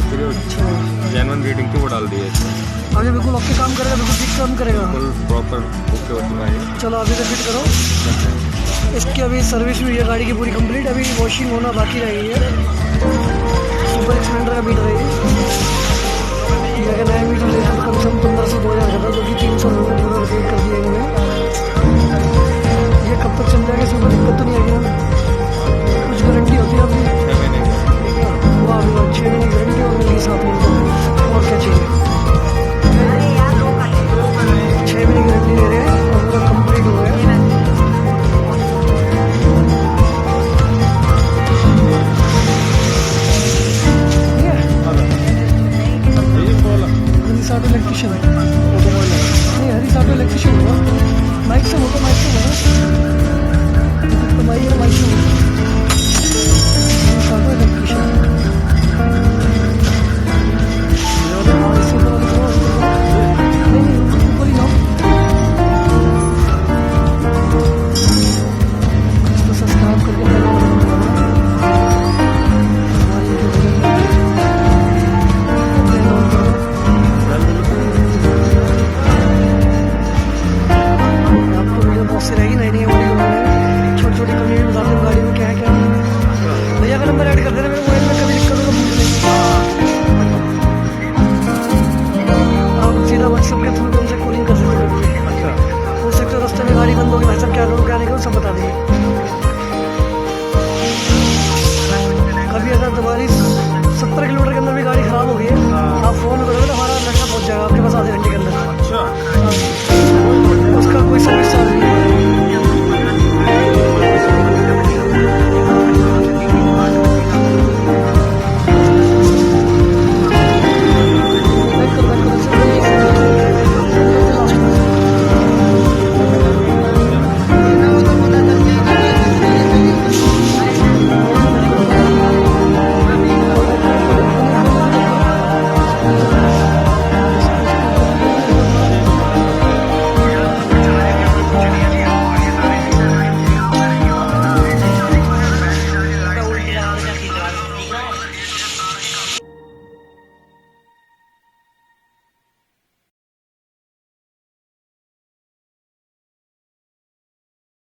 फिर genuine rating थी वो डाल दी है इसमें। अभी बिल्कुल ओके काम करेगा, बिल्कुल ठीक काम करेगा। फुल प्रॉपर ओके हो चुका है। चलो अभी तक फिट करो। इसकी अभी सर्विस हुई है गाड़ी की पूरी कंप्लीट, अभी वॉशिंग होना बाकी रह गई है। सुपर स्प्लेंडर का मीटर है ये। अगर नया मीटर लेते तो कम से कम 1500-2000 का था, जो कि 300 रुपये पूरा रिपेयर कर दिया इन्होंने। ये कब तक चल जाएगा, इसमें कोई दिक्कत तो नहीं आएगी ना? कुछ गारंटी होती है आपकी? 6 महीने का। वाह 6 महीने की गारंटी और मिलेगी साथ में। और क्या चाहिए? 6 महीने की गारंटी दे रहे हैं और पूरा कंप्लीट हो गया। इलेक्ट्रिशियन नहीं, हरी साहब इलेक्ट्रिशियन होगा। माइक से होगा, माइक से होगा तो माइक है, माइक से होगा। हरी साहब इलेक्ट्रिशियन नहीं, ऊपर ही जाओ। इसको सब्सक्राइब करके से रहेगी। नई वाली छोटी छोटी कमी भी बताते हैं गाड़ी में क्या है क्या नहीं। भैया का नंबर ऐड कर देना, मेरे मोबाइल में कभी दिक्कत होगा पूछ लेंगे। आप सीधा व्हाट्सएप के थ्रू उनसे कॉलिंग कर सकते हो। हो सकता है रास्ते में गाड़ी बंद होगी, भाई साहब क्या करूँ क्या नहीं करूँ सब बता देंगे। कभी अगर तुम्हारी 70 किलोमीटर के अंदर भी गाड़ी खराब हो गई है